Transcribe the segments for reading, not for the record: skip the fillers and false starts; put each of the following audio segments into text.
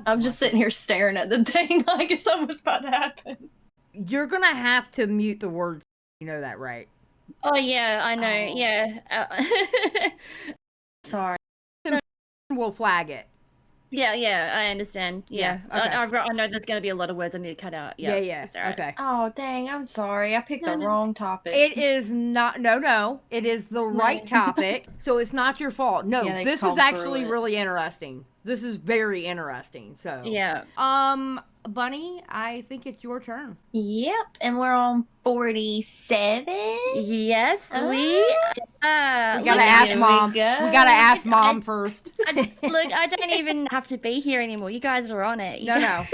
I'm just sitting here staring at the thing like it's almost about to happen. You're gonna have to mute the words. You know that, right? Oh yeah, I know. Oh. Yeah. Sorry. We'll flag it. Yeah, I understand. Yeah. Okay. I know there's going to be a lot of words I need to cut out. Yeah. It's all right. Okay. Oh, dang, I'm sorry. I picked the wrong topic. It is not, no. It is the right topic, so it's not your fault. No, Yeah, this is actually really interesting. This is very interesting, so. Yeah. Bunny, I think it's your turn. Yep, and we're on 47. Yes, we gotta ask Mom. We gotta ask Mom first. Look, I don't even have to be here anymore. You guys are on it. No.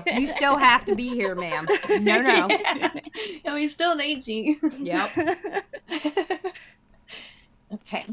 You still have to be here, ma'am. No. Yeah. And we still need you. Yep. Okay.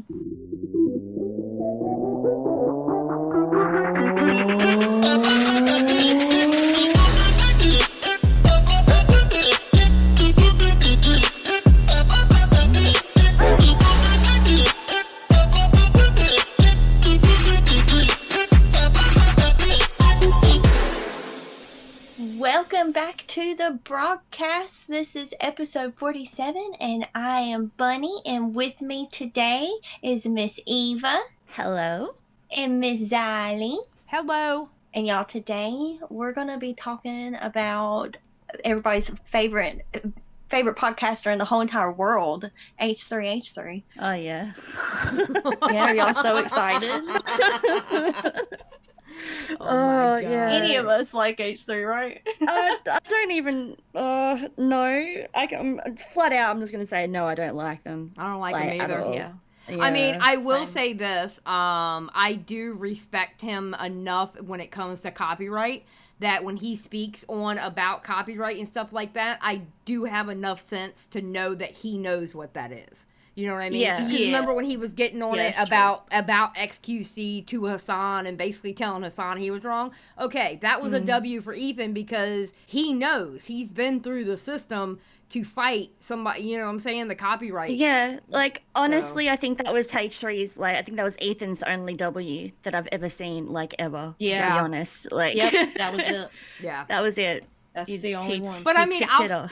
Welcome back to the broadcast. This is episode 47, and I am Bunny, and with me today is Miss Eva. Hello. And Miss Xylie. Hello. And y'all, today we're going to be talking about everybody's favorite podcaster in the whole entire world, H3H3. Oh, yeah. Yeah, are y'all so excited? Oh yeah. Any of us like H3, right? I don't even no. I'm flat out. I'm just gonna say no. I don't like them. I don't like him either. Yeah. I mean, I will say this. I do respect him enough when it comes to copyright that when he speaks on about copyright and stuff like that, I do have enough sense to know that he knows what that is. You know what I mean? Yeah. You remember when he was getting on it about XQC to Hassan and basically telling Hassan he was wrong? Okay, that was a W for Ethan because he knows. He's been through the system to fight somebody, you know what I'm saying, the copyright. Yeah, like, honestly, I think that was H3's, like, I think that was Ethan's only W that I've ever seen, like, ever, to be honest. Like, Yep, that was it. Yeah. That was it. That's the only one. But I mean,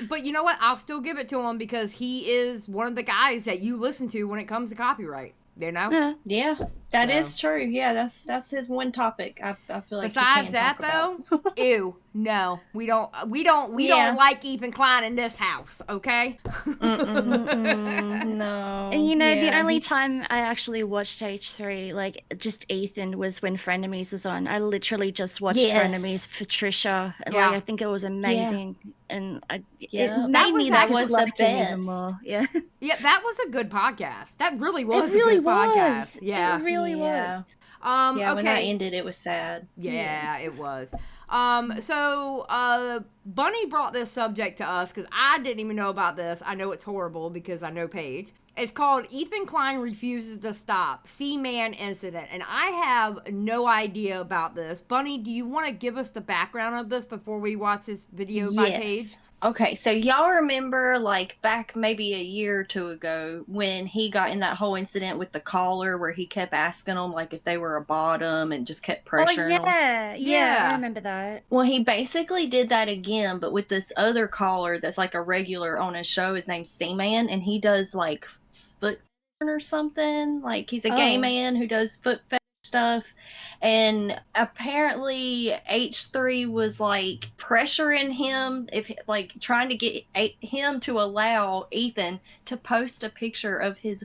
but you know what? I'll still give it to him because he is one of the guys that you listen to when it comes to copyright. You know? Yeah, that is true. Yeah, that's his one topic. I feel like besides that though, ew, no, we don't like Ethan Klein in this house. Okay? No. And you know, the only time I actually watched H3, like just Ethan, was when Frenemies was on. I literally just watched Frenemies for Trisha. Like I think it was amazing. And it made me that was the best. Even more. Yeah. Yeah, that was a good podcast. That really was a good podcast. Yeah. It really was. Yeah, when that ended, it was sad. Yeah, it was. So Bunny brought this subject to us because I didn't even know about this. I know it's horrible because I know Paige. It's called Ethan Klein Refuses to Stop, C-Man Incident. And I have no idea about this. Bunny, do you want to give us the background of this before we watch this video by Paige? Okay, so y'all remember, like, back maybe a year or two ago when he got in that whole incident with the caller where he kept asking them, like, if they were a bottom and just kept pressuring them? Yeah, I remember that. Well, he basically did that again, but with this other caller that's, like, a regular on his show. His name's C-Man, and he does, like, foot or something. Like, he's a gay man who does foot stuff, and apparently H3 was like pressuring him, trying to get him to allow Ethan to post a picture of his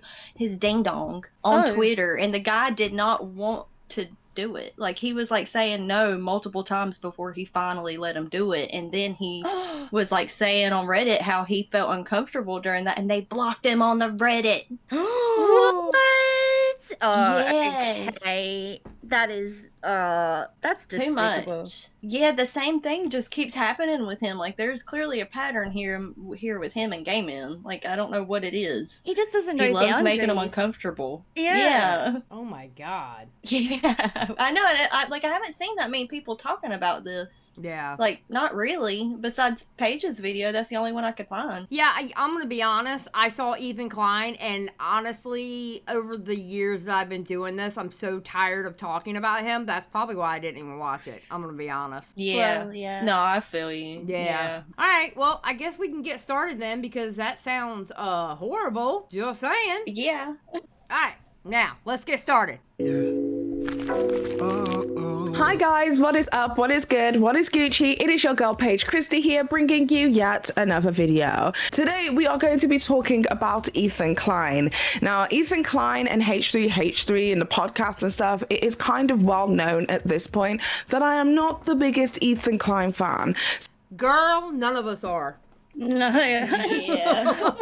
ding dong on Twitter, and the guy did not want to do it. Like, he was like saying no multiple times before he finally let him do it, and then he was like saying on Reddit how he felt uncomfortable during that, and they blocked him on the Reddit. What? Yes. Okay. That is that's too much. Yeah, the same thing just keeps happening with him. Like, there's clearly a pattern here with him and gay men. Like, I don't know what it is. He just doesn't know He loves boundaries. making them uncomfortable. Yeah. Oh my god. Yeah. I know. I haven't seen that many people talking about this. Yeah. Like, not really. Besides Paige's video, that's the only one I could find. Yeah, I'm going to be honest. I saw Ethan Klein, and honestly, over the years that I've been doing this, I'm so tired of talking about him that that's probably why I didn't even watch it. I'm gonna be honest. Yeah. Well, yeah. No, I feel you. Yeah. All right. Well, I guess we can get started then because that sounds horrible. Just saying. Yeah. All right. Now let's get started. Hi guys, what is up? What is good? What is Gucci? It is your girl Paige Christie here, bringing you yet another video. Today we are going to be talking about Ethan Klein. Now, Ethan Klein and H3H3 in the podcast and stuff, it is kind of well known at this point that I am not the biggest Ethan Klein fan. Girl, none of us are. No. Yeah.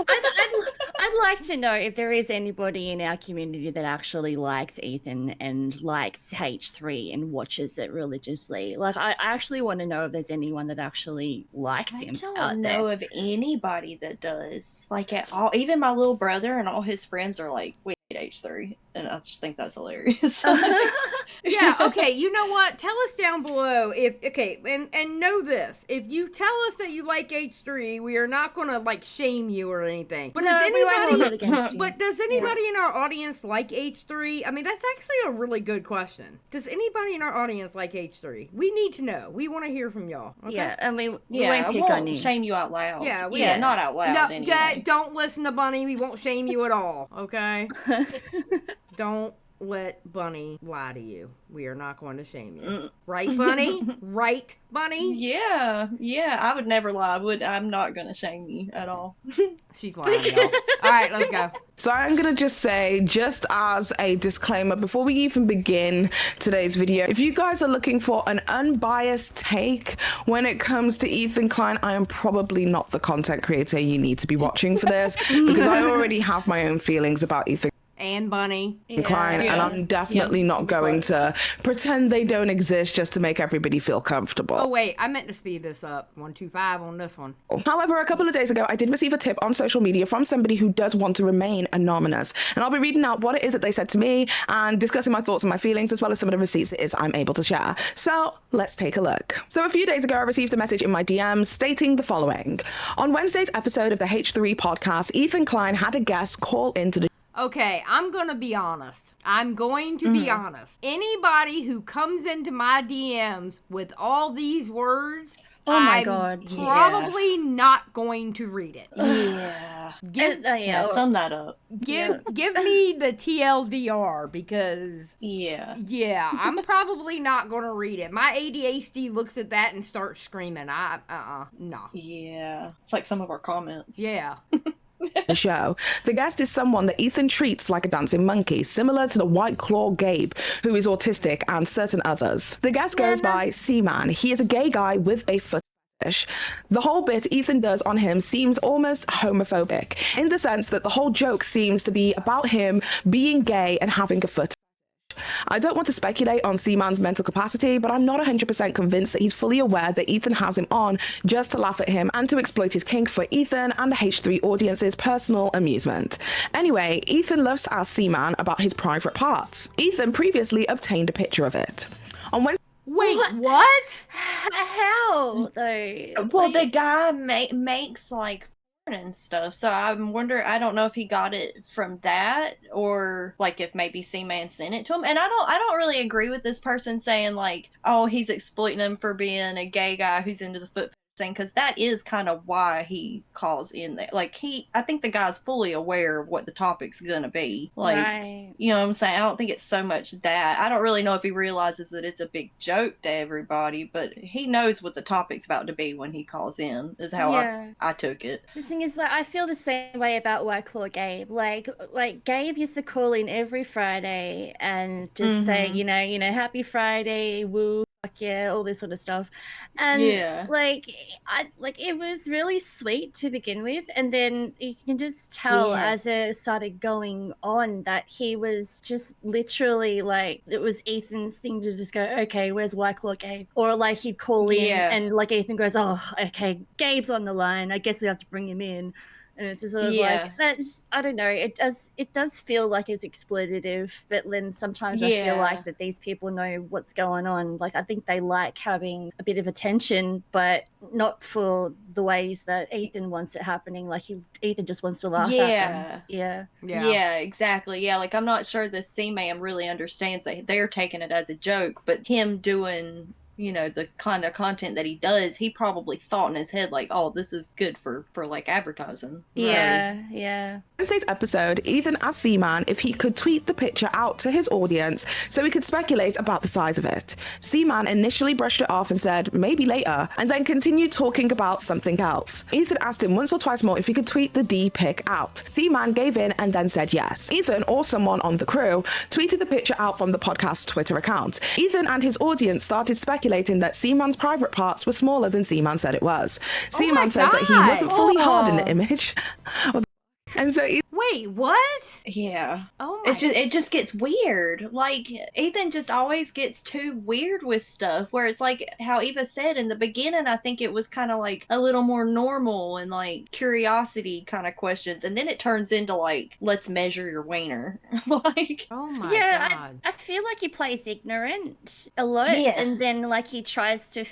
I'd like to know if there is anybody in our community that actually likes Ethan and likes H3 and watches it religiously. Like, I actually want to know if there's anyone that actually likes him. I don't know of anybody that does. Like, at all. Even my little brother and all his friends are like, we hate H3. And I just think that's hilarious. Yeah, okay, you know what? Tell us down below and know this. If you tell us that you like H3, we are not gonna like shame you or anything. But does anybody in our audience like H3? I mean, that's actually a really good question. Does anybody in our audience like H3? We need to know. We want to hear from y'all. Okay? Yeah, and we won't pick on you. Shame you out loud. Yeah, not out loud. No, anyway. Don't listen to Bunny. We won't shame you at all. Okay. Don't let Bunny lie to you. We are not going to shame you. Right, Bunny? Right, Bunny? Yeah, I would never lie. I'm not going to shame you at all. She's lying, y'all. All right, let's go. So I'm going to just say, just as a disclaimer, before we even begin today's video, if you guys are looking for an unbiased take when it comes to Ethan Klein, I am probably not the content creator you need to be watching for this, because I already have my own feelings about Ethan and Bunny Klein, and I'm definitely not going to pretend they don't exist just to make everybody feel comfortable. Oh wait, I meant to speed this up. 125 on this one. However, a couple of days ago, I did receive a tip on social media from somebody who does want to remain anonymous, and I'll be reading out what it is that they said to me and discussing my thoughts and my feelings, as well as some of the receipts it is I'm able to share. So let's take a look. So a few days ago, I received a message in my DMs stating the following: on Wednesday's episode of the H3 podcast, Ethan Klein had a guest call into the Okay, I'm going to be honest. Be honest. Anybody who comes into my DMs with all these words, I'm probably not going to read it. Sum that up. Give me the TLDR because I'm probably not going to read it. My ADHD looks at that and starts screaming. No. Yeah. It's like some of our comments. Yeah. the show. The guest is someone that Ethan treats like a dancing monkey, similar to the White Claw Gabe, who is autistic, and certain others. The guest goes by Seaman. He is a gay guy with a foot fetish. The whole bit Ethan does on him seems almost homophobic, in the sense that the whole joke seems to be about him being gay and having a foot. I don't want to speculate on Seaman's mental capacity, but I'm not 100% convinced that he's fully aware that Ethan has him on just to laugh at him and to exploit his kink for Ethan and the H3 audience's personal amusement. Anyway, Ethan loves to ask Seaman about his private parts. Ethan previously obtained a picture of it. On Wednesday. Wait, what? How, though? Well, the guy makes, like, and stuff, so I'm wondering, I don't know if he got it from that or like if maybe C-Man sent it to him. And I don't really agree with this person saying like, oh, he's exploiting him for being a gay guy who's into the foot thing, because that is kind of why he calls in there. Like, I think the guy's fully aware of what the topic's gonna be. Like, right. You know what I'm saying? I don't think it's so much that. I don't really know if he realizes that it's a big joke to everybody, but he knows what the topic's about to be when he calls in, is how I took it. The thing is that I feel the same way about White Claw Gabe. Like Gabe used to call in every Friday and just say, you know, happy Friday, woo, fuck yeah, all this sort of stuff. And it was really sweet to begin with, and then you can just tell as it started going on that he was just literally like, it was Ethan's thing to just go, okay, where's White Claw Gabe? Or like he'd call in and like Ethan goes, oh, okay, Gabe's on the line, I guess we have to bring him in. And it's just sort of like, that's, I don't know, it does feel like it's exploitative, but then sometimes I feel like that these people know what's going on. Like, I think they like having a bit of attention, but not for the ways that Ethan wants it happening. Like, Ethan just wants to laugh at them. Yeah, exactly. Yeah, like, I'm not sure the C-Man really understands that they're taking it as a joke, but him doing, you know, the kind of content that he does, he probably thought in his head, like, oh, this is good for like advertising. Yeah. In today's episode, Ethan asked Seaman if he could tweet the picture out to his audience so he could speculate about the size of it. Seaman initially brushed it off and said, maybe later, and then continued talking about something else. Ethan asked him once or twice more if he could tweet the D pic out. Seaman gave in and then said yes. Ethan, or someone on the crew, tweeted the picture out from the podcast's Twitter account. Ethan and his audience started speculating that Seaman's private parts were smaller than Seaman said it was. Seaman said that he wasn't fully hard in the image. And so wait, what? Yeah. Oh my. It just gets weird. Like, Ethan just always gets too weird with stuff, where it's like how Eva said in the beginning, I think it was kind of like a little more normal and like curiosity kind of questions, and then it turns into like, let's measure your wiener. Like, oh my god. I feel like he plays ignorant a lot, and then like he tries to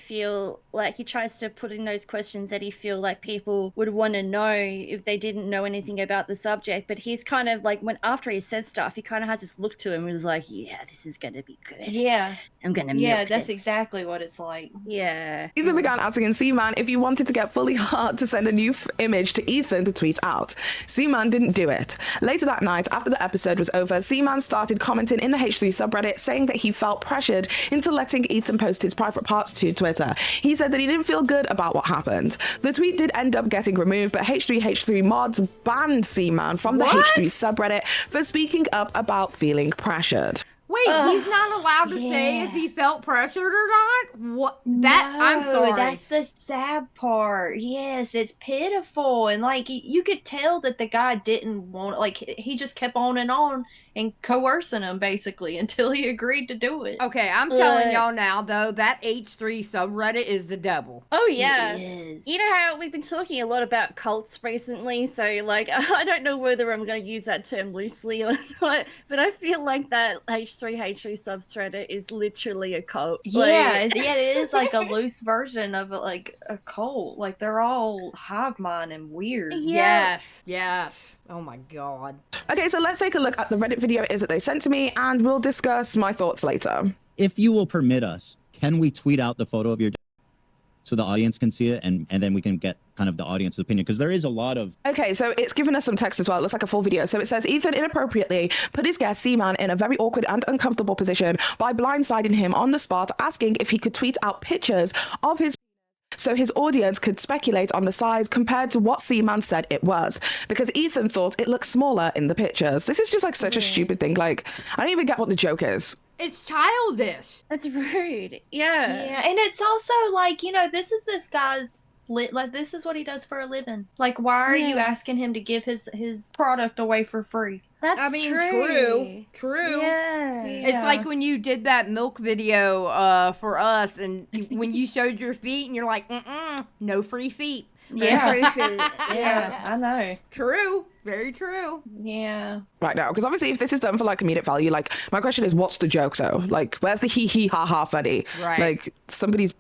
put in those questions that he feel like people would want to know if they didn't know anything about the subject. But he's kind of like, when after he says stuff, he kind of has this look to him and is like, yeah, this is gonna be good. Yeah, I'm gonna milk that's this. exactly what it's like. Yeah. Ethan began asking Seaman if he wanted to get fully hard to send a new image to Ethan to tweet out. Seaman didn't do it. Later that night, after the episode was over, Seaman started commenting in the H3 subreddit saying that he felt pressured into letting Ethan post his private parts to Twitter. He said that he didn't feel good about what happened. The tweet did end up getting removed, but H3 mods banned Seaman from the H3 subreddit for speaking up about feeling pressured. Wait, he's not allowed to say if he felt pressured or not? What? That, no, I'm sorry. That's the sad part. Yes, it's pitiful. And like, you could tell that the guy didn't want, like, he just kept on and coercing him basically until he agreed to do it. Okay, I'm telling y'all now, though, that H3 subreddit is the devil. Oh, yeah. You know how we've been talking a lot about cults recently, so, like, I don't know whether I'm going to use that term loosely or not, but I feel like that H3 subreddit is literally a cult. Yeah, it is like a loose version of like a cult. Like, they're all hive mind and weird. Yes. Oh my god. Okay, so let's take a look at the Reddit video it is that they sent to me, and we'll discuss my thoughts later. If you will permit us, can we tweet out the photo of your so the audience can see it, and then we can get kind of the audience's opinion, because there is a lot of... Okay, so it's given us some text as well. It looks like a full video. So it says, Ethan inappropriately put his guest Seaman in a very awkward and uncomfortable position by blindsiding him on the spot, asking if he could tweet out pictures of his so his audience could speculate on the size compared to what Seaman said it was, because Ethan thought it looked smaller in the pictures. This is just like such a stupid thing. Like, I don't even get what the joke is. It's childish. That's rude. Yeah, and it's also like, you know, this is this guy's like, this is what he does for a living. Like, why are you asking him to give his product away for free? That's true. Yeah. It's like when you did that milk video for us, and when you showed your feet, and you're like, no free feet. Yeah, I know. True. Very true. Yeah. Right now, because obviously if this is done for like comedic value, like my question is, what's the joke though? Like, where's the hee ha ha funny? Right. Like, somebody's,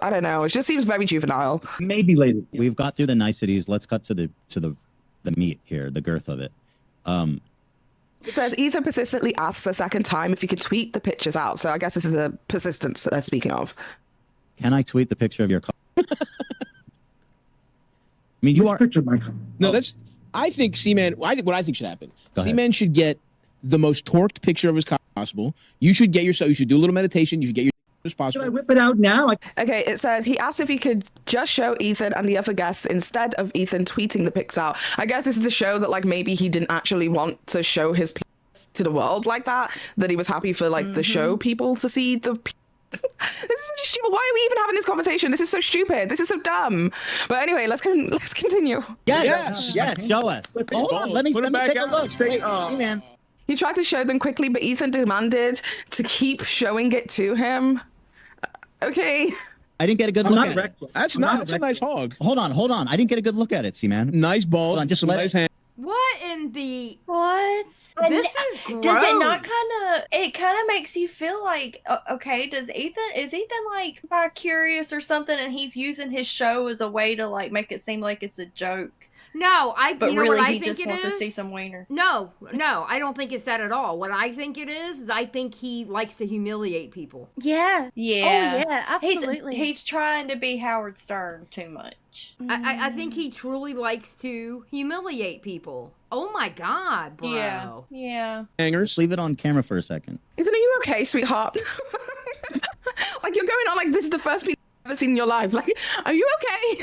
I don't know. It just seems very juvenile. Maybe later. We've got through the niceties. Let's cut to the meat here, the girth of it. It says Ethan persistently asks a second time if you could tweet the pictures out. So I guess this is a persistence that they're speaking of. Can I tweet the picture of your car? I mean, you are... Picture my car. No, that's... I think Seaman... what I think should happen. Seaman should get the most torqued picture of his car possible. You should get yourself... You should do a little meditation. You should get your... as possible. Should I whip it out now? Okay, it says he asked if he could just show Ethan and the other guests instead of Ethan tweeting the pics out. I guess this is to show that like maybe he didn't actually want to show his pics to the world like that. That he was happy for like the show people to see the pics. This is such a stupid. Why are we even having this conversation? This is so stupid. This is so dumb. But anyway, let's continue. Yes. Show us. Hold on. Let me take a look. Seaman. He tried to show them quickly, but Ethan demanded to keep showing it to him. Okay. I didn't get a good I'm look not at wrecked. it. That's a nice hog. Hold on. I didn't get a good look at it, C-Man. Nice ball. Hold on, just some let nice it. hand. What in the? What? This is gross. Does it not it kind of makes you feel like, okay, is Ethan like bi-curious or something, and he's using his show as a way to like make it seem like it's a joke? No, But you know really what I he think just it wants to is? see some wiener. No, I don't think it's that at all. What I think it is I think he likes to humiliate people. Yeah. Yeah. Oh, yeah, absolutely. He's trying to be Howard Stern too much. I think he truly likes to humiliate people. Oh my God, bro. Yeah. Hangers. Leave it on camera for a second. Ethan, are you okay, sweetheart? Like, you're going on like this is the first people you've ever seen in your life. Like, are you okay?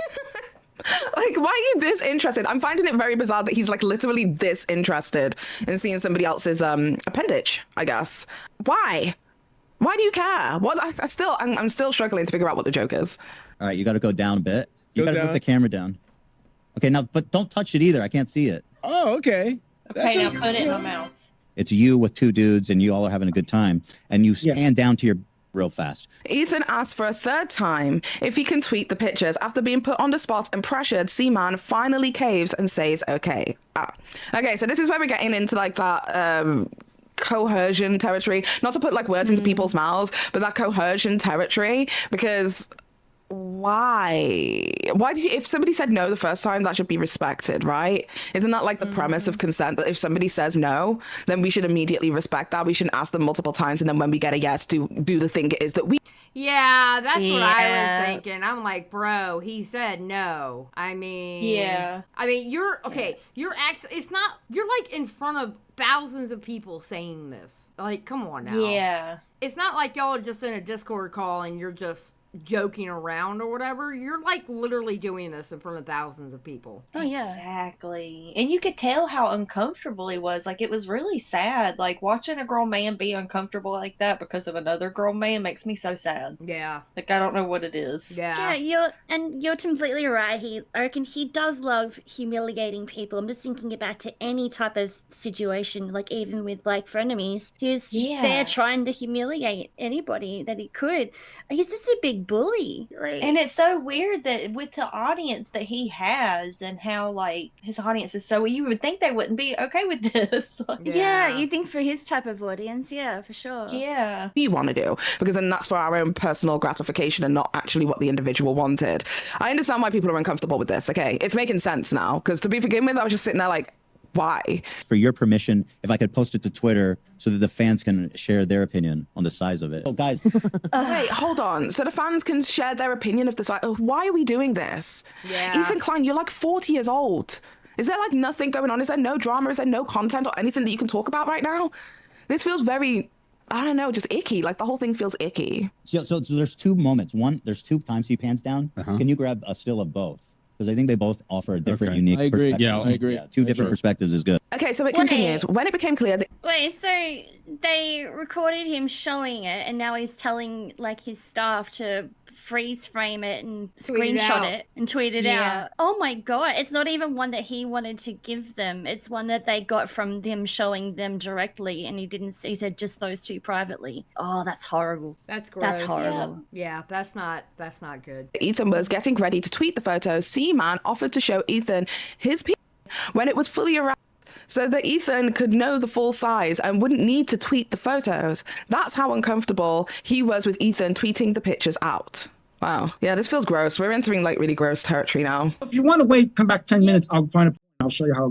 Like, why are you this interested? I'm finding it very bizarre that he's like literally this interested in seeing somebody else's appendage, I guess. Why? Why do you care? What? I'm still struggling to figure out what the joke is. All right, you got to go down a bit. You Go got to down. move the camera down. Okay, now, but don't touch it either. I can't see it. Oh, okay. Okay, now put it in my mouth. It's you with two dudes, and you all are having a good time, and you stand down to your real fast. Ethan asks for a third time if he can tweet the pictures. After being put on the spot and pressured, Seaman finally caves and says, okay. Okay, so this is where we're getting into like that coercion territory. Not to put like words into people's mouths, but that coercion territory, because why did you, if somebody said no the first time, that should be respected, right? Isn't that like the premise of consent, that if somebody says no, then we should immediately respect that? We shouldn't ask them multiple times, and then when we get a yes, do the thing it is that we... Yeah, that's what I was thinking. I'm like, bro, he said no. I mean, you're okay. You're actually, it's not, you're like in front of thousands of people saying this. Like, come on now. Yeah. It's not like y'all are just in a Discord call and you're just joking around or whatever. You're like literally doing this in front of thousands of people. Oh, yeah. Exactly. And you could tell how uncomfortable he was. Like, it was really sad. Like, watching a grown man be uncomfortable like that because of another grown man makes me so sad. Yeah. Like, I don't know what it is. Yeah. Yeah, you're completely right. I reckon he does love humiliating people. I'm just thinking about to any type of situation, like even with like frenemies. He was there trying to humiliate anybody that he could. He's just a big bully. Like, and it's so weird that with the audience that he has and how like his audience is so, you would think they wouldn't be okay with this. Yeah, you think for his type of audience, yeah, for sure. Yeah. we want to do, because then that's for our own personal gratification and not actually what the individual wanted. I understand why people are uncomfortable with this. Okay, it's making sense now, because to be begin with, I was just sitting there like, why? For your permission, if I could post it to Twitter so that the fans can share their opinion on the size of it. Oh, guys. Wait, hold on. So the fans can share their opinion of the size. Why are we doing this? Yeah. Ethan Klein, you're like 40 years old. Is there like nothing going on? Is there no drama? Is there no content or anything that you can talk about right now? This feels very, I don't know, just icky. Like the whole thing feels icky. So there's two moments. One, there's two times he pans down. Can you grab a still of both? Because I think they both offer a different, unique I agree. perspective. Yeah, I agree. Yeah, two different perspectives is good. Okay, so it continues. When it became clear that... Wait, so they recorded him showing it, and now he's telling like his staff to freeze frame it and screenshot it and tweet it out. Oh my god, it's not even one that he wanted to give them. It's one that they got from them showing them directly, and he said just those two privately. Oh, that's horrible. That's gross. That's horrible. Yeah, that's not good. Ethan was getting ready to tweet the photo, C-Man offered to show Ethan his penis when it was fully aroused, so that Ethan could know the full size and wouldn't need to tweet the photos. That's how uncomfortable he was with Ethan tweeting the pictures out. Wow. Yeah, this feels gross. We're entering like really gross territory now. If you want to wait, come back 10 minutes. I'll find a point. I'll show you how.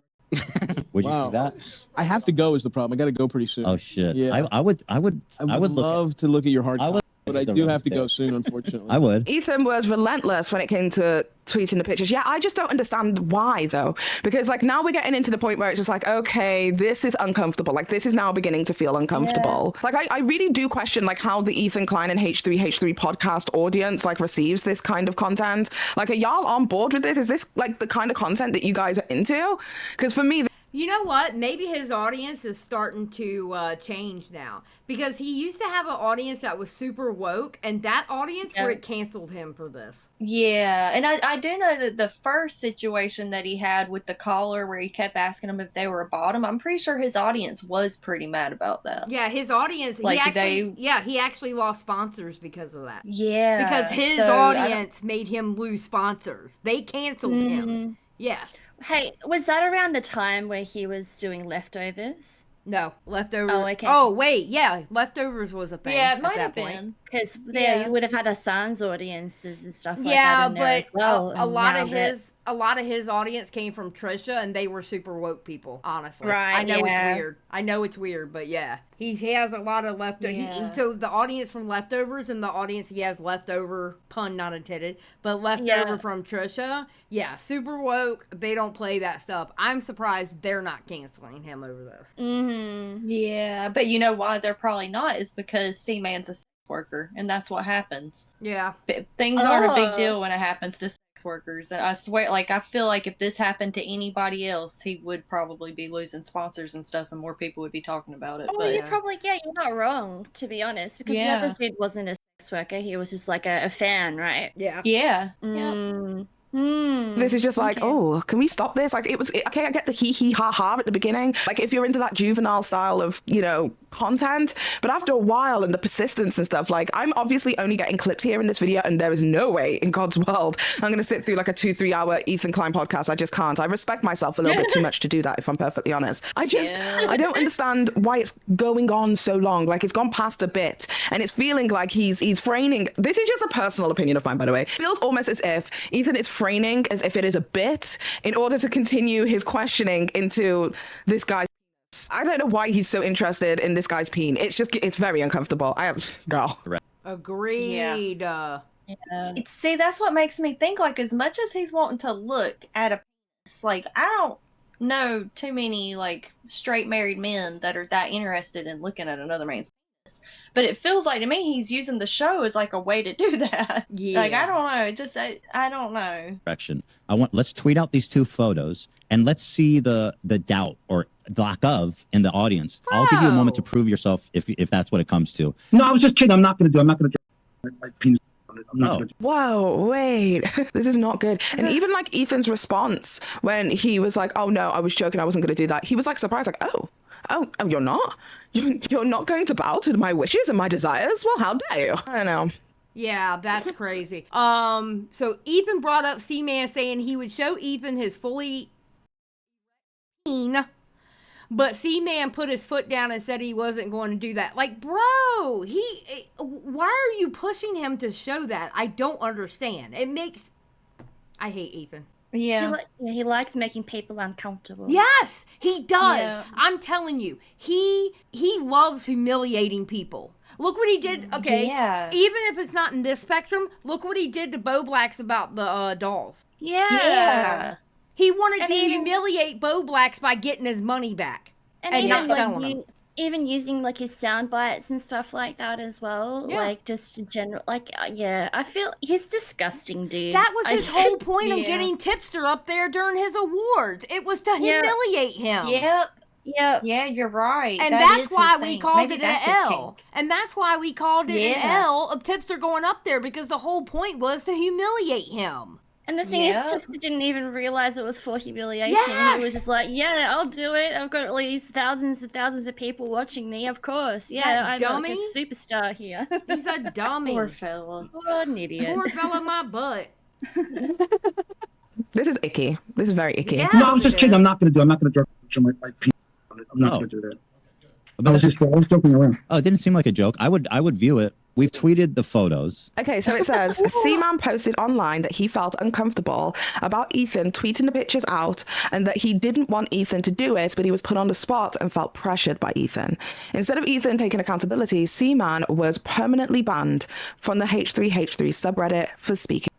Would you see that? I have to go is the problem. I got to go pretty soon. Oh shit. Yeah. I would love to look at your hard copy, but I do have to go soon, unfortunately. I would. Ethan was relentless when it came to tweeting the pictures. Yeah, I just don't understand why though, because like now we're getting into the point where it's just like, okay, this is uncomfortable. Like this is now beginning to feel uncomfortable. Like I really do question like how the Ethan Klein and H3H3 podcast audience like receives this kind of content. Like, are y'all on board with this? Is this like the kind of content that you guys are into? Because for me, You know what? Maybe his audience is starting to change now, because he used to have an audience that was super woke, and that audience would have canceled him for this. Yeah, and I do know that the first situation that he had with the caller where he kept asking them if they were a bottom, I'm pretty sure his audience was pretty mad about that. Yeah, his audience, like he actually lost sponsors because of that. Yeah. Because his audience made him lose sponsors. They canceled him. Yes. Hey, was that around the time where he was doing Leftovers? No, Leftovers. Oh, okay. Oh, wait, yeah, Leftovers was a thing. Yeah, it might at that have point. been. Because you would have had a Sans audiences and stuff like that in there but as well. a lot of his audience came from Trisha, and they were super woke people. Honestly, Right? I know it's weird. I know it's weird, but yeah, he has a lot of leftovers. Yeah. So the audience from Leftovers and the audience he has leftover, pun not intended, but leftover from Trisha. Yeah, super woke. They don't play that stuff. I'm surprised they're not canceling him over this. Mm-hmm. Yeah, but you know why they're probably not is because C-Man's a sex worker, and that's what happens. Yeah. Things aren't a big deal when it happens to sex workers. And I swear, like, I feel like if this happened to anybody else, he would probably be losing sponsors and stuff, and more people would be talking about it. Oh, but you're not wrong, to be honest, because the other dude wasn't a sex worker. He was just like a fan, right? Yeah. Yeah. This is just like, oh, can we stop this? Like, okay, I get the hee ha ha at the beginning. Like, if you're into that juvenile style of, content, but after a while and the persistence and stuff, like, I'm obviously only getting clips here in this video, and there is no way in God's world I'm going to sit through like a 2-3 hour Ethan Klein podcast. I just can't. I respect myself a little bit too much to do that, if I'm perfectly honest. I don't understand why it's going on so long. Like, it's gone past a bit, and it's feeling like he's feigning. This is just a personal opinion of mine, by the way. It feels almost as if Ethan is framing as if it is a bit in order to continue his questioning into this guy's. I don't know why he's so interested in this guy's peen. It's very uncomfortable. Agreed. Yeah. See, that's what makes me think, like, as much as he's wanting to look at a penis, like, I don't know too many, like, straight married men that are that interested in looking at another man's penis. But it feels like to me he's using the show as like a way to do that. Yeah. Like, I don't know. I don't know. Let's tweet out these two photos and let's see the doubt or lack of in the audience. Bro. I'll give you a moment to prove yourself if that's what it comes to. No, I was just kidding. I'm not going to drop my penis on it. I'm not going to. Whoa, wait. This is not good. And even like Ethan's response when he was like, oh no, I was joking, I wasn't going to do that. He was like surprised, like, oh, you're not? You're not going to bow to my wishes and my desires? Well, how dare you? I don't know. Yeah, that's crazy. So Ethan brought up C-Man saying he would show Ethan his fully but C-Man put his foot down and said he wasn't going to do that. Like, bro, why are you pushing him to show that? I don't understand. I hate Ethan. Yeah. He likes making people uncomfortable. Yes, he does. Yeah. I'm telling you, he loves humiliating people. Look what he did. Okay, Yeah. even if it's not in this spectrum, look what he did to Bo Blacks about the dolls. Yeah. He wanted to humiliate Bo Blacks by getting his money back and not selling them. Even using like his sound bites and stuff like that as well. Yeah. Like just general, like I feel he's disgusting, dude. That was his whole point of getting Tipster up there during his awards. It was to humiliate him. Yep. Yeah, you're right. And that's why we called it an L. And that's why we called it an L of Tipster going up there, because the whole point was to humiliate him. And the thing is, Tipster didn't even realize it was for humiliation. Yes! He was just like, yeah, I'll do it. I've got at least thousands and thousands of people watching me, of course. Yeah, I'm like a superstar here. He's a dummy. Poor fella. What an idiot. Poor fella, my butt. This is icky. This is very icky. Yes, No, I was just kidding. I'm not going to drop my penis on it. I'm not going to do that. I was joking around. Oh, it didn't seem like a joke. I would view it. We've tweeted the photos. Okay, so it says, C-Man posted online that he felt uncomfortable about Ethan tweeting the pictures out and that he didn't want Ethan to do it, but he was put on the spot and felt pressured by Ethan. Instead of Ethan taking accountability, C-Man was permanently banned from the H3H3 subreddit for speaking.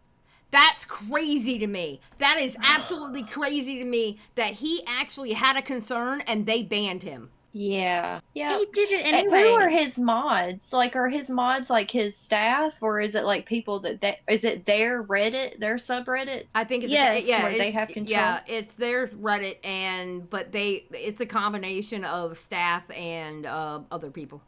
That's crazy to me. That is absolutely crazy to me that he actually had a concern and they banned him. Yeah. Yeah. He did it And anyway. who are his mods? Like, are his mods like his staff, or is it like people that is it their Reddit, their subreddit? I think it's where they have control. Yeah, it's their Reddit, but it's a combination of staff and other people.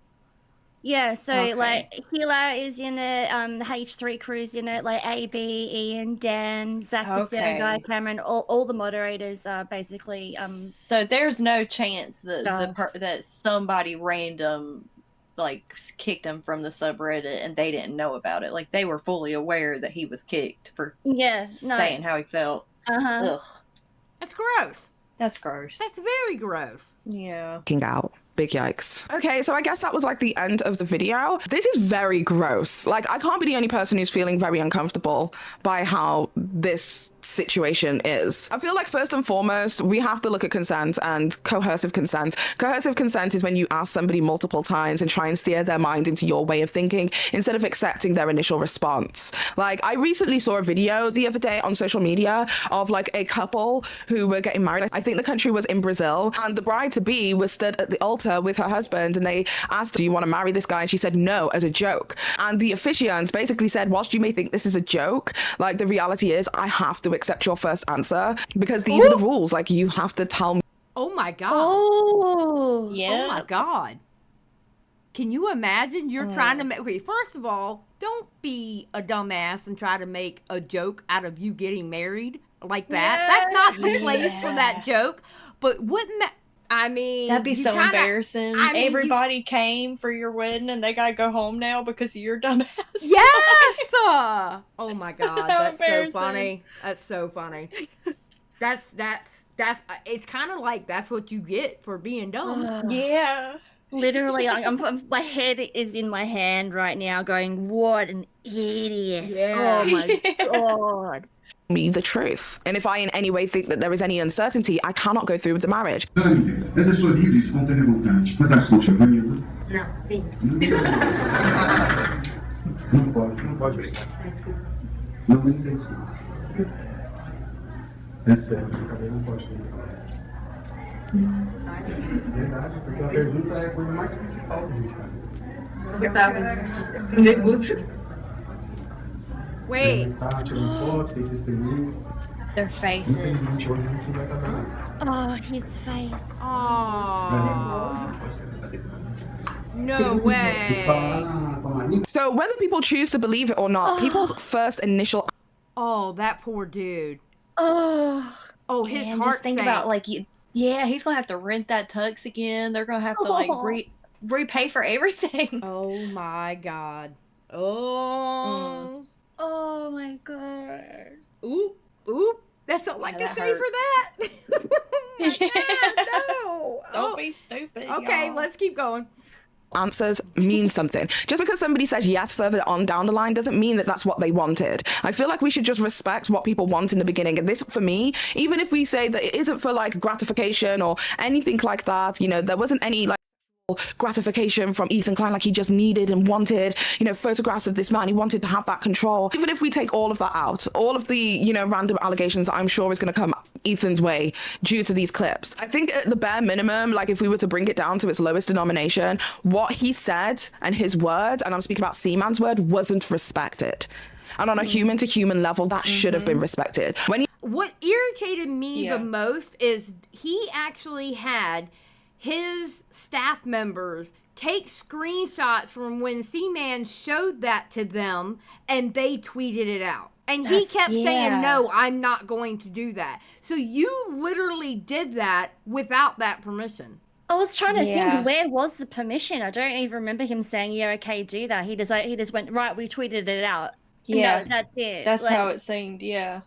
Yeah, so Okay. like Hila is in it, the H3 crew's in it, like AB, Ian, Dan, Zach the sound guy, Okay. Cameron, all the moderators are basically So there's no chance that staff. that somebody random like kicked him from the subreddit and they didn't know about it. Like, they were fully aware that he was kicked for saying how he felt. Ugh, That's gross. that's gross. That's very gross. Yeah. Out. Big yikes. Okay, so I guess that was like the end of the video. This is very gross. Like, I can't be the only person who's feeling very uncomfortable by how this situation is. I feel like first and foremost, we have to look at consent and coercive consent. Coercive consent is when you ask somebody multiple times and try and steer their mind into your way of thinking instead of accepting their initial response. Like, I recently saw a video the other day on social media of like a couple who were getting married. I think the country was in Brazil, and the bride-to-be was stood at the altar with her husband, and they asked, do you want to marry this guy? And she said no, as a joke. And the officiants basically said, whilst you may think this is a joke, like, the reality is I have to accept your first answer because these are the rules. Like, you have to tell me. Oh my god. Oh, Yeah. Oh my god. Can you imagine you're trying to make... Okay, first of all, don't be a dumbass and try to make a joke out of you getting married like that. Yeah. That's not the place for that joke. But wouldn't that... I mean... That'd be so embarrassing. I mean, everybody came for your wedding and they gotta go home now because of your dumbass. Yes! Oh my god, How that's so embarrassing. funny. That's so funny. That's it's kind of like that's what you get for being dumb. Yeah. literally, my head is in my hand right now, going, "What an idiot!" Yeah. Oh my god. Me the truth. And if I in any way think that there is any uncertainty, I cannot go through with the marriage. É da sua vida, isso não tem revoltante. Mas acho que você vai Não, sim. Não pode brincar. Não tem isso. É sério, o cabelo não pode ter isso. Verdade, porque a pergunta é a coisa mais principal da gente, cara. Eu tava nervoso. Wait. Tá tirando foto, tem testemunho. Their faces. Infelizmente, hoje a gente vai casar. Oh, his face. Aww. No way. So whether people choose to believe it or not, people's first initial... Oh, that poor dude. Oh, Oh, his Man, heart just think sank. about like yeah, he's gonna have to rent that tux again. They're gonna have to like repay for everything. Oh my god. Oh. oh my god. Oop. Oop. That's all I Yeah, can that say for that. Oh my Yeah. god, no. Don't Oh. be stupid. Okay, y'all. let's keep going. answers mean something. Just because somebody says yes further on down the line doesn't mean that that's what they wanted. I feel like we should just respect what people want in the beginning. And this, for me, even if we say that it isn't for like gratification or anything like that, you know, there wasn't any like gratification from Ethan Klein, like he just needed and wanted, you know, photographs of this man. He wanted to have that control. Even if we take all of that out, all of the, you know, random allegations that I'm sure is going to come Ethan's way due to these clips, I think at the bare minimum, like if we were to bring it down to its lowest denomination, what he said and his word, and I'm speaking about Seaman's word, wasn't respected. And on a human to human level, that should have been respected. When What irritated me the most is he actually had his staff members take screenshots from when Seaman showed that to them and they tweeted it out. And he kept saying, no, I'm not going to do that. So you literally did that without that permission. I was trying to think, where was the permission? I don't even remember him saying, yeah, okay, do that. He just went, right, we tweeted it out. Yeah. No, that's it. That's like, how it seemed, yeah.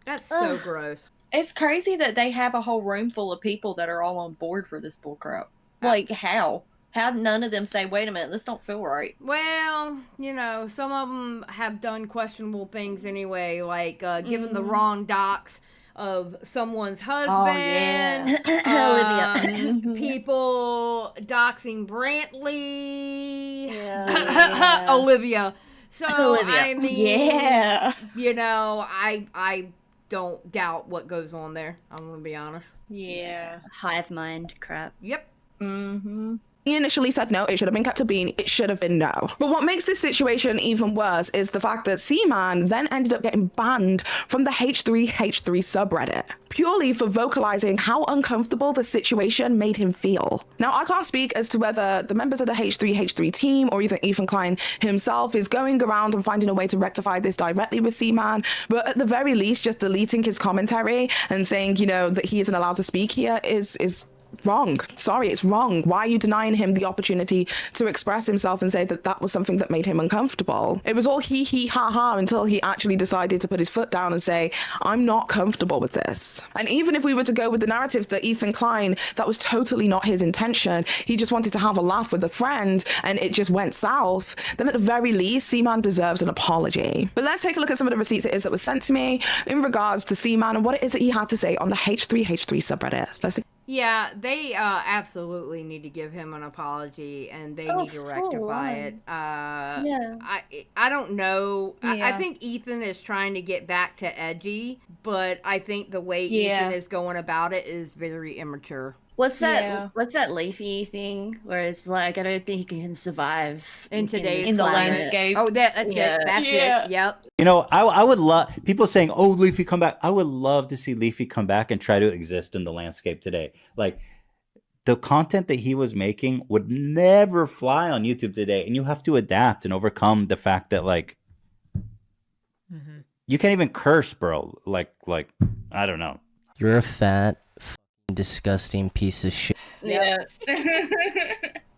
That's so gross. It's crazy that they have a whole room full of people that are all on board for this bullcrap. Like, how? How did none of them say, wait a minute, this don't feel right? Well, you know, some of them have done questionable things anyway, like giving the wrong docs of someone's husband. Olivia. People doxing Brantley. Yeah. Olivia. So, Olivia. I mean, Yeah. you know, I don't doubt what goes on there. I'm going to be honest. Yeah. Hive mind crap. Yep. Mm-hmm. He initially said no, it should have been kept to being, it should have been no. But what makes this situation even worse is the fact that Seaman then ended up getting banned from the H3H3 subreddit, purely for vocalizing how uncomfortable the situation made him feel. Now, I can't speak as to whether the members of the H3H3 team or even Ethan Klein himself is going around and finding a way to rectify this directly with Seaman, but at the very least, just deleting his commentary and saying, you know, that he isn't allowed to speak here is wrong. Sorry, it's wrong. Why are you denying him the opportunity to express himself and say that that was something that made him uncomfortable? It was all he, ha, ha, until he actually decided to put his foot down and say, I'm not comfortable with this. And even if we were to go with the narrative that Ethan Klein, that was totally not his intention, he just wanted to have a laugh with a friend and it just went south, then at the very least, Seaman deserves an apology. But let's take a look at some of the receipts it is that was sent to me in regards to Seaman and what it is that he had to say on the H3H3 subreddit. Let's see. Yeah, they absolutely need to give him an apology, and they need to rectify it. I don't know. I think Ethan is trying to get back to edgy, but I think the way Ethan is going about it is very immature. What's that Leafy thing where it's like, I don't think he can survive in today's the landscape. Oh, that's it. That's it. Yep. You know, I would love people saying, "Oh, Leafy, come back." I would love to see Leafy come back and try to exist in the landscape today. Like, the content that he was making would never fly on YouTube today, and you have to adapt and overcome the fact that, like, you can't even curse, bro. Like I don't know. You're a fat, disgusting piece of shit. Yeah.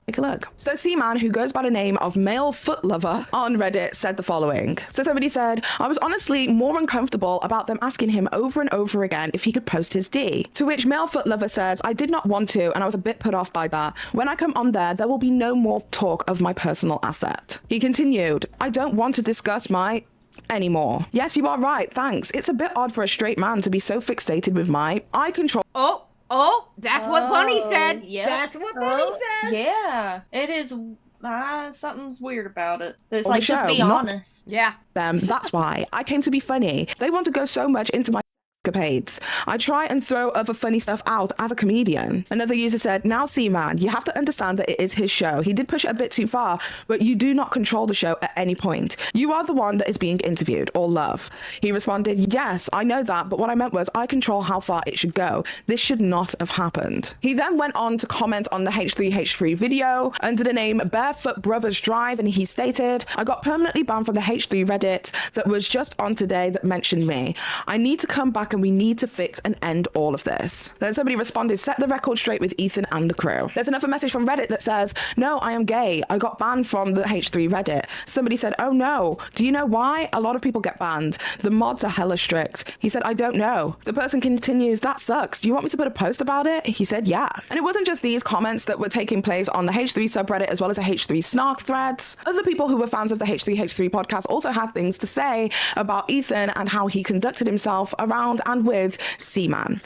Take a look. So Seaman, who goes by the name of Male Foot Lover on Reddit, said the following. So somebody said, I was honestly more uncomfortable about them asking him over and over again if he could post his D. To which Male Foot Lover says, I did not want to, and I was a bit put off by that. When I come on there will be no more talk of my personal asset. He continued, I don't want to discuss my anymore. Yes, you are right. Thanks. It's a bit odd for a straight man to be so fixated with my eye control. Oh, that's what Bunny said. Yeah, that's what Bunny said. Yeah, it is. Something's weird about it. It's like, just be honest. Yeah. That's why I came to be funny. They want to go so much into my escapades. I try and throw other funny stuff out as a comedian. Another user said, now Seaman, you have to understand that it is his show. He did push it a bit too far, but you do not control the show at any point. You are the one that is being interviewed, or love. He responded, yes, I know that, but what I meant was I control how far it should go. This should not have happened. He then went on to comment on the H3H3 video under the name Barefoot Brothers Drive, and he stated, I got permanently banned from the H3 Reddit that was just on today that mentioned me. I need to come back and we need to fix and end all of this. Then somebody responded, set the record straight with Ethan and the crew. There's another message from Reddit that says, no, I am gay. I got banned from the H3 Reddit. Somebody said, oh no. Do you know why? A lot of people get banned. The mods are hella strict. He said, I don't know. The person continues, that sucks. Do you want me to put a post about it? He said, yeah. And it wasn't just these comments that were taking place on the H3 subreddit as well as the H3 snark threads. Other people who were fans of the H3H3 podcast also had things to say about Ethan and how he conducted himself around and with Seaman.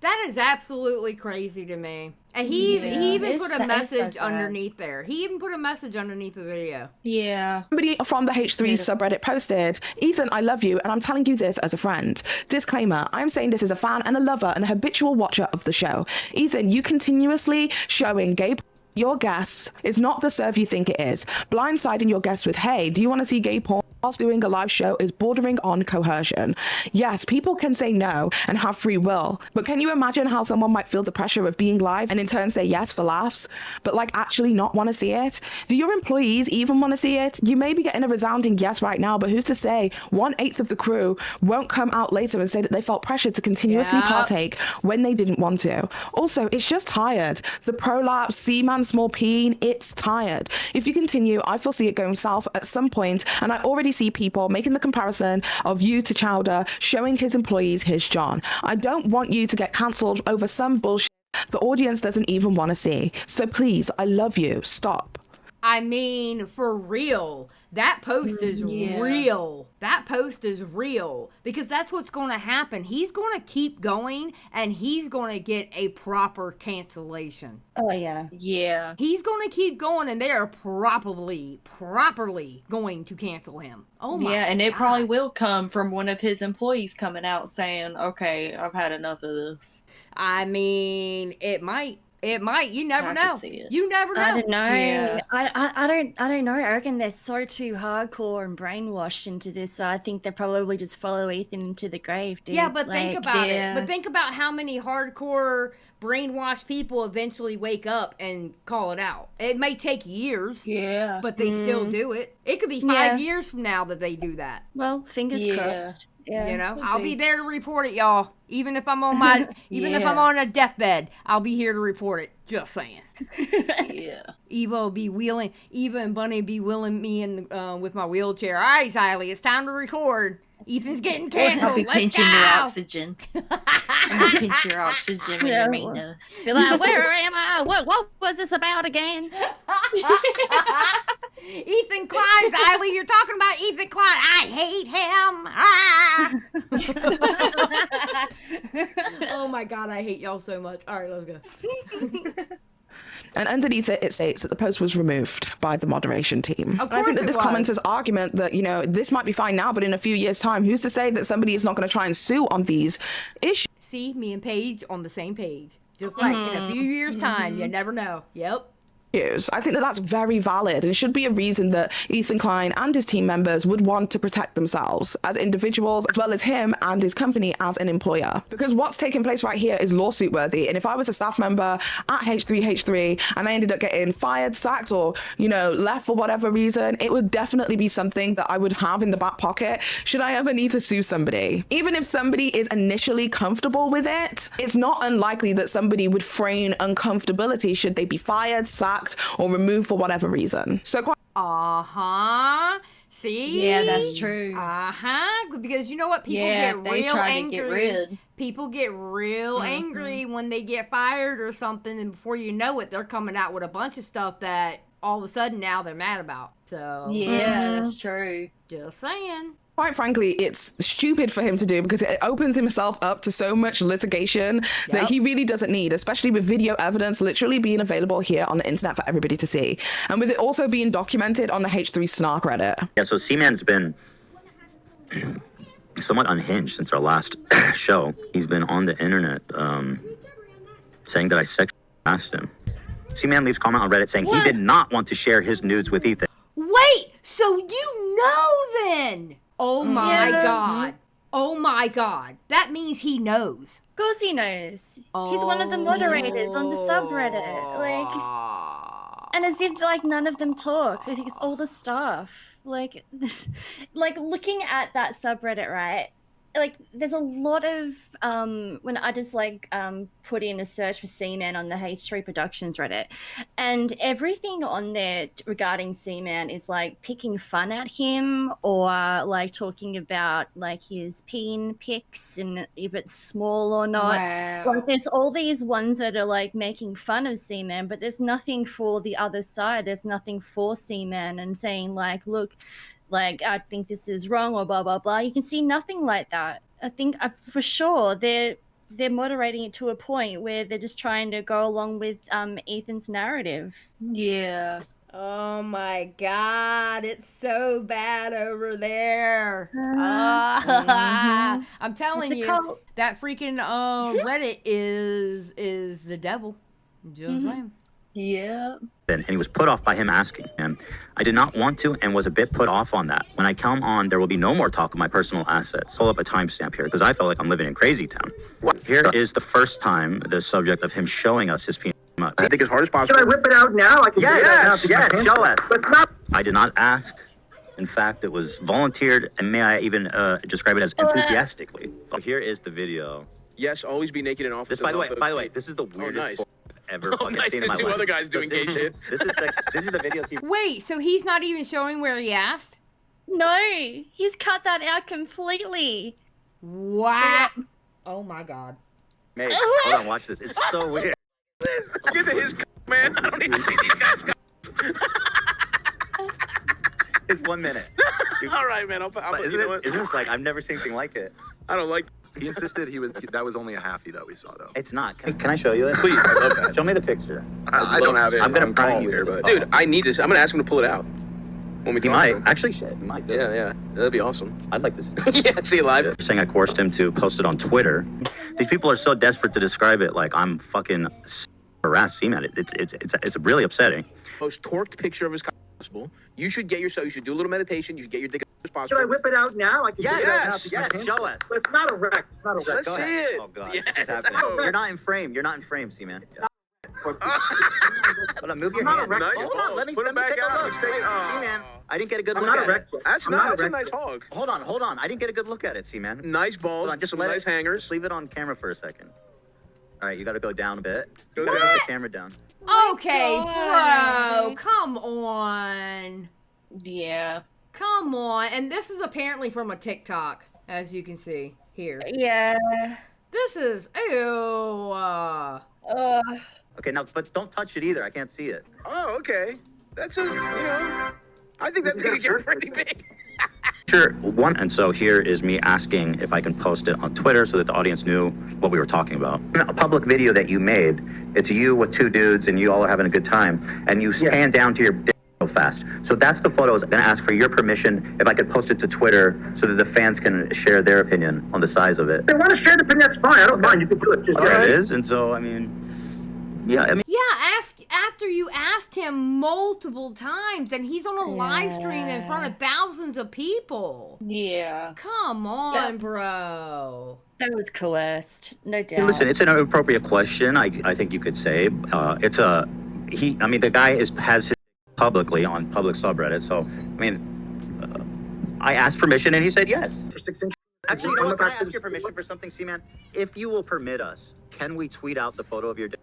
That is absolutely crazy to me. And he even put a message underneath there. He even put a message underneath the video. Yeah. Somebody from the H3 subreddit posted, Ethan, I love you, and I'm telling you this as a friend. Disclaimer, I'm saying this as a fan and a lover and a habitual watcher of the show. Ethan, you continuously showing gay your guests is not the serve you think it is. Blindsiding your guests with, hey, do you want to see gay porn whilst doing a live show is bordering on coercion. Yes, people can say no and have free will, but can you imagine how someone might feel the pressure of being live and in turn say yes for laughs, but like actually not want to see it? Do your employees even want to see it? You may be getting a resounding yes right now, but who's to say 1/8 of the crew won't come out later and say that they felt pressured to continuously partake when they didn't want to? Also, it's just tired. The prolapse, Seaman, small peen, it's tired. If you continue, I foresee it going south at some point, and I already see people making the comparison of you to Chowder showing his employees his John. I don't want you to get cancelled over some bullshit the audience doesn't even want to see. So please, I love you. Stop. I mean, for real. That post is real. That post is real. Because that's what's going to happen. He's going to keep going, and he's going to get a proper cancellation. Oh, yeah. Yeah. He's going to keep going, and they are properly going to cancel him. Oh, my Yeah, and God. it probably will come from one of his employees coming out saying, okay, I've had enough of this. I mean, it might. It might. You never I know. could see it. You never know. I don't know. Yeah. I don't know. I reckon they're so too hardcore and brainwashed into this. So I think they probably just follow Ethan into the grave, dude. Yeah, but think about it. yeah. But think about how many hardcore brainwashed people eventually wake up and call it out. It may take years. Yeah. But they still do it. It could be 5 years from now that they do that. Well, fingers crossed. Yeah, You know, I'll be there to report it, y'all. Even if I'm on my, if I'm Yeah. on a deathbed, I'll be here to report it. Just saying. Yeah. Eva and Bunny be wheeling me in with my wheelchair. All right, Xylie, it's time to record. Ethan's getting canceled. I'll be Let's pinching go. your oxygen. I'll be pinching your oxygen when you're meeting us. Be like, where am I? What was this about again? Ethan Klein, Xylie, you're talking about Ethan Klein. I hate him. Ah. Oh my God, I hate y'all so much. All right, let's go. And underneath it, it states that the post was removed by the moderation team. Of And I think course that it this was. commenter's argument that, you know, this might be fine now, but in a few years' time, who's to say that somebody is not going to try and sue on these issues? See, me and Paige on the same page. Just like in a few years' time, you never know. Yep. I think that that's very valid and should be a reason that Ethan Klein and his team members would want to protect themselves as individuals, as well as him and his company as an employer. Because what's taking place right here is lawsuit worthy. And if I was a staff member at H3H3 and I ended up getting fired, sacked, or, you know, left for whatever reason, it would definitely be something that I would have in the back pocket should I ever need to sue somebody. Even if somebody is initially comfortable with it, it's not unlikely that somebody would feign uncomfortability should they be fired, sacked, or removed for whatever reason. So quite See? Yeah, that's true. Because you know what? People Yeah, get they real try to angry. get rid. People get real angry when they get fired or something, and before you know it, they're coming out with a bunch of stuff that all of a sudden now they're mad about. So Yeah, that's true. just saying. quite frankly, it's stupid for him to do because it opens himself up to so much litigation that he really doesn't need, especially with video evidence literally being available here on the internet for everybody to see. And with it also being documented on the H3 Snark Reddit. Yeah, so Seaman's been somewhat unhinged since our last show. He's been on the internet saying that I sexually harassed him. Seaman leaves comment on Reddit saying he did not want to share his nudes with Ethan. Wait, so you know then? Oh my God. Oh my God. That means he knows. Of course he knows. He's one of the moderators on the subreddit. Like, and as if like none of them talk. I think it's all the staff. Like, like looking at that subreddit, right? Like, there's a lot of when I just like put in a search for Seaman on the H3 Productions Reddit, and everything on there regarding Seaman is like picking fun at him or like talking about like his peen pics and if it's small or not. Wow. Like, there's all these ones that are like making fun of Seaman, but there's nothing for the other side. There's nothing for Seaman and saying like, look, like, I think this is wrong or blah, blah, blah. You can see nothing like that. I think for sure they're moderating it to a point where they're just trying to go along with Ethan's narrative. Yeah. Oh my God, it's so bad over there. I'm telling you, that freaking Reddit is the devil. Just saying. Yeah. And he was put off by him asking. And I did not want to and was a bit put off on that. When I come on, there will be no more talk of my personal assets. Hold up a timestamp here because I felt like I'm living in crazy town. Here is the first time the subject of him showing us his penis. I think as hard as possible. Should I whip it out now? I can Yes, show us. But not. I did not ask. In fact, it was volunteered, and may I even describe it as enthusiastically. Here is the video. Yes, always be naked and off. This, by the way, this is the weirdest I've ever fucking seen in my There's two life. other guys doing gay shit. This is the video. Wait, so he's not even showing where he asked? No, he's cut that out completely. Wow. Oh my God. Mate, hold on, watch this. It's so weird. Get to his man. I don't need to see these guys. It's 1 minute. All right, man. Isn't this like, I've never seen anything like it. I don't like. He insisted that was only a halfie that we saw, though. It's not. Can I show you it? Please, I love that. Show me the picture. I don't have it. I'm gonna prank you you here, but Dude, I need this. I'm gonna ask him to pull it out. When we He talk might. to him. Actually, shit. He might. Yeah. That'd be awesome. I'd like to see Yeah, see it live. Saying I coerced him to post it on Twitter. These people are so desperate to describe it like I'm fucking harass Seaman. It's really upsetting. Most torqued picture of his cock possible. You should get yourself. You should do a little meditation. You should get your dick as possible. Should I whip it out now? I can Yes, whip it out now. yes, show us. It's not a wreck. It's not a wreck. Let's Go see ahead. it. Oh God, Yes. this is happening. You're not in frame. You're not in frame, Seaman. Yeah. Hold on, move your I'm not hand. a wreck. Nice Hold on, hog. let me Put it take back a out. look. Stay- Wait, oh. Seaman, I didn't get a good I'm look not a at wreck. it. That's I'm not a a nice hog. Hold on. I didn't get a good look at it, Seaman. Nice balls. Hold on, just let nice it. hangers. Just leave it on camera for a second. All right, you got to go down a bit. Go Put down. the camera down. Okay, bro, come on. Yeah. Come on. And this is apparently from a TikTok, as you can see here. Yeah. This is, ew. Okay, now, but don't touch it either. I can't see it. Oh, okay. That's I think that's gonna get pretty big. Sure, one. And so here is me asking if I can post it on Twitter so that the audience knew what we were talking about. A public video that you made. It's you with two dudes and you all are having a good time. And you stand down to your dick so fast. So that's the photo. I was going to ask for your permission if I could post it to Twitter so that the fans can share their opinion on the size of it. If they want to share the opinion, that's fine. I don't mind. You can do it. Just There it is. And so, I mean, yeah, I mean. Yeah, after you asked him multiple times, and he's on a live stream in front of thousands of people. Yeah. Come on, bro. That was coerced, no doubt. Listen, it's an appropriate question. I think you could say the guy has his publicly on public subreddit. So I mean, I asked permission and he said yes. For 6 inches. Actually, you know what? Can I ask your permission for something, Seaman? If you will permit us, can we tweet out the photo of your dick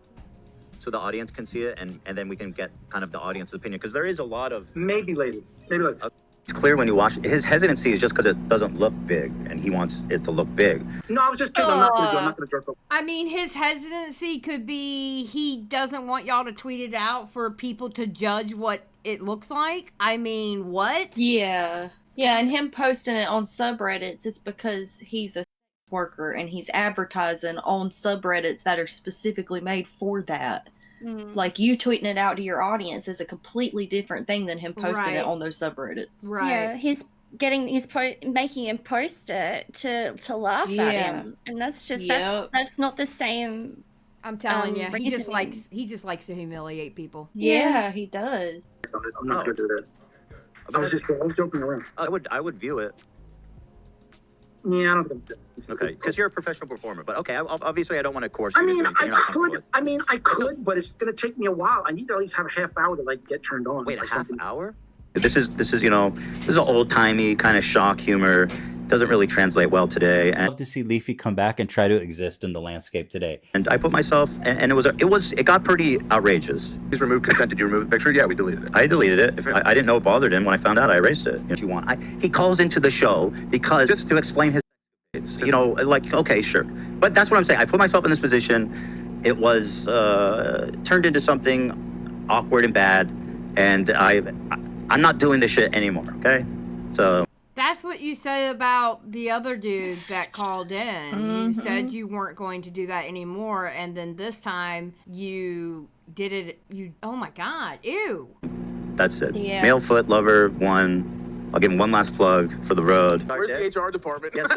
so the audience can see it, and then we can get kind of the audience's opinion? Because there is a lot of. Maybe later. It's clear when you watch. His hesitancy is just because it doesn't look big, and he wants it to look big. No, I was just kidding. I'm not going to jerk off. I mean, his hesitancy could be he doesn't want y'all to tweet it out for people to judge what it looks like. I mean, what? Yeah. Yeah, and him posting it on subreddits is because he's a sex worker and he's advertising on subreddits that are specifically made for that. Like, you tweeting it out to your audience is a completely different thing than him posting it on those subreddits. Right. Yeah, he's making him post it to laugh at him, and that's just that's not the same. I'm telling you, he just reasoning. likes to humiliate people. Yeah, he does. I'm not going to do that. I was joking around. I would view it. Yeah, I don't think it's Okay, because you're a professional performer. But okay, obviously I don't want to coerce I you. mean, to do anything you're not comfortable with. I could, but it's going to take me a while. I need to at least have a half hour to like get turned on. Wait, a half hour? This is an old timey kind of shock humor. Doesn't really translate well today. And I'd love to see Leafy come back and try to exist in the landscape today. And I put myself, and it got pretty outrageous. He's removed consent. Did you remove the picture? Yeah, we deleted it. I deleted it. I didn't know it bothered him. When I found out, I erased it. If you want, he calls into the show because just to explain his, okay, sure. But that's what I'm saying. I put myself in this position. It was turned into something awkward and bad, and I'm not doing this shit anymore. Okay, so. That's what you said about the other dudes that called in. You said you weren't going to do that anymore, and then this time you did it. Oh my God, ew. That's it. Yeah. Male foot lover 1. I'll give him one last plug for the road. Where's the HR department? Yes,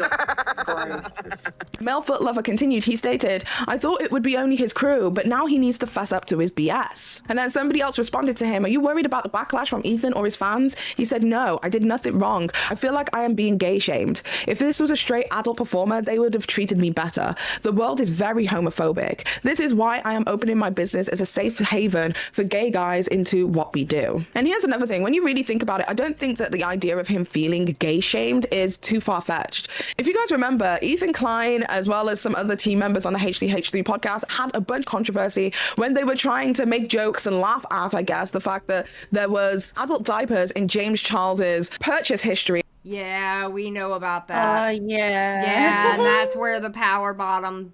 Male foot lover continued. He stated, "I thought it would be only his crew, but now he needs to fess up to his BS." And then somebody else responded to him, "Are you worried about the backlash from Ethan or his fans?" He said, "No, I did nothing wrong. I feel like I am being gay shamed. If this was a straight adult performer, they would have treated me better. The world is very homophobic. This is why I am opening my business as a safe haven for gay guys into what we do." And here's another thing. When you really think about it, I don't think that the idea of him feeling gay shamed is too far-fetched. If you guys remember, Ethan Klein, as well as some other team members on the HDH3 podcast, had a bunch of controversy when they were trying to make jokes and laugh at, I guess, the fact that there was adult diapers in James Charles's purchase history. Yeah, we know about that. Yeah. Yeah, and that's where the power bottom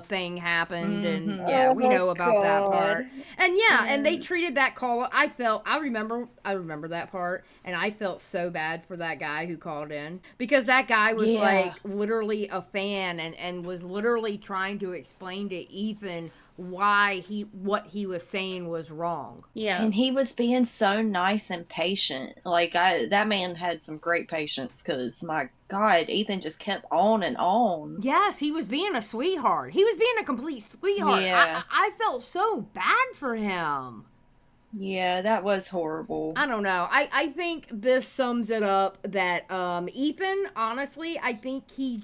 thing happened, and yeah, we know about that part. And yeah, and they treated that caller. I remember that part, and I felt so bad for that guy who called in because that guy was like literally a fan and was literally trying to explain to Ethan why what he was saying was wrong. Yeah. And he was being so nice and patient. Like, that man had some great patience, because, my God, Ethan just kept on and on. Yes, he was being a sweetheart. He was being a complete sweetheart. Yeah. I felt so bad for him. Yeah, that was horrible. I don't know. I think this sums it up that Ethan, honestly, I think he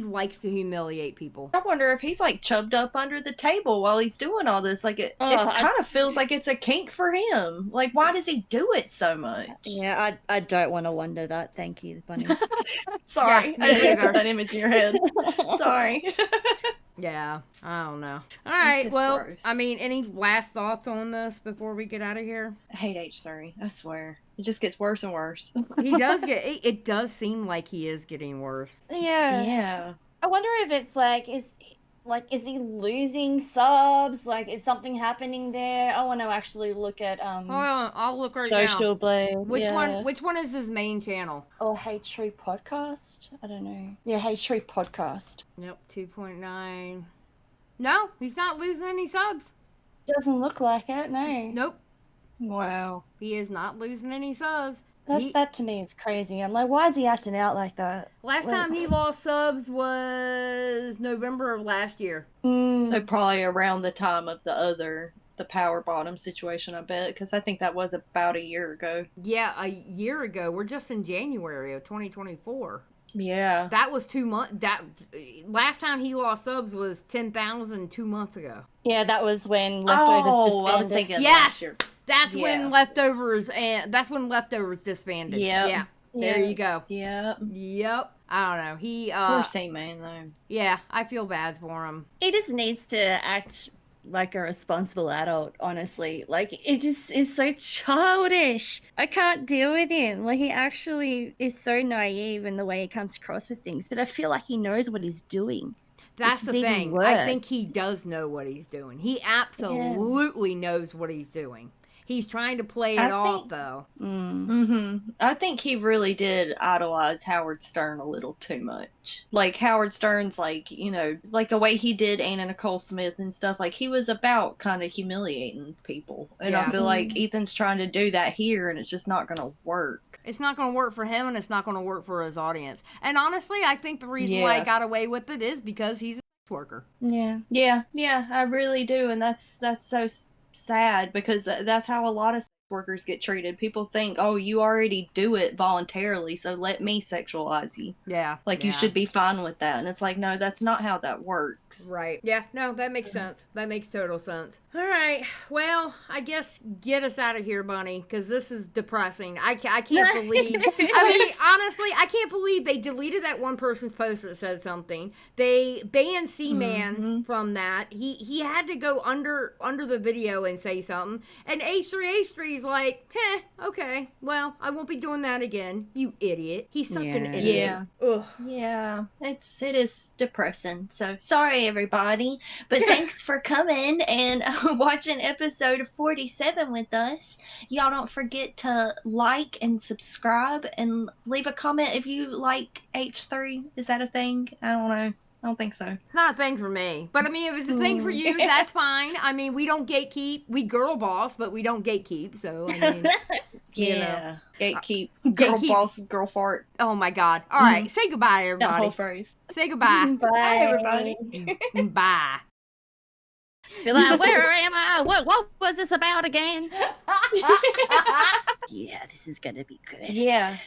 likes to humiliate people. I wonder if he's like chubbed up under the table while he's doing all this. Like it kind of feels like it's a kink for him. Like, why does he do it so much? Yeah, I don't want to wonder that. Thank you, Bunny. Sorry, I didn't put that image in your head. Sorry. Yeah, I don't know. All right, well, gross. I mean, any last thoughts on this before we get out of here? I hate H3. I swear, it just gets worse and worse. He does it does seem like he is getting worse. Yeah. I wonder if it's is he losing subs? Like, is something happening there? I want to actually look at Hold on, I'll look right now. Social Blade. Which one is his main channel? Or H3 Podcast? I don't know. Yeah, H3 Podcast. Yep, 2.9. No, he's not losing any subs. Doesn't look like it, no. Nope. Wow. He is not losing any subs. That to me is crazy. I'm like, why is he acting out like that? Last time he lost subs was November of last year. So probably around the time of the power bottom situation, I bet, because I think that was about a year ago. Yeah, a year ago. We're just in January of 2024. Yeah. That was 2 months. That last time he lost subs was 10,000 2 months ago. Yeah, that was when Leftovers disbanded. I was thinking yes, last year. that's when Leftovers disbanded. Yep. Yeah. There you go. Yep. I don't know. He Poor C-Man though. Yeah, I feel bad for him. He just needs to act like a responsible adult, honestly. Like, it just is so childish. I can't deal with him. Like, he actually is so naive in the way he comes across with things, but I feel like he knows what he's doing. That's the thing. Worse. I think he does know what he's doing. He absolutely knows what he's doing. He's trying to play it off, though. I think he really did idolize Howard Stern a little too much. Like, Howard Stern's, like, you know, like the way he did Anna Nicole Smith and stuff, like, he was about kind of humiliating people. And I feel like Ethan's trying to do that here, and it's just not going to work. It's not going to work for him, and it's not going to work for his audience. And honestly, I think the reason why he got away with it is because he's a sex worker. Yeah, I really do. And that's so sad, because that's how a lot of sex workers get treated. People think, oh, you already do it voluntarily, so let me sexualize you. You should be fine with that. And it's like, no, that's not how that works. Right. Yeah, no, that makes sense. That makes total sense. All right. Well, I guess get us out of here, Bunny, because this is depressing. I can't believe. I mean, honestly, I can't believe they deleted that one person's post that said something. They banned C-Man from that. He had to go under the video and say something. And H3's like, okay, well, I won't be doing that again. You idiot. He's such an idiot. Ugh. Yeah, it is depressing. So sorry, everybody, but thanks for coming and watching episode 47 with us. Y'all don't forget to like and subscribe and leave a comment if you like H3. Is that a thing? I don't know. I don't think so. It's not a thing for me. But I mean, if it's a thing for you, that's fine. I mean, we don't gatekeep. We girl boss, but we don't gatekeep. So, I mean, you know. Gatekeep. Girl boss, girl fart. Oh my God. All right. Say goodbye, everybody. That whole phrase. Say goodbye. Bye, everybody. Bye. You're like, where am I? What was this about again? Yeah, this is going to be good. Yeah.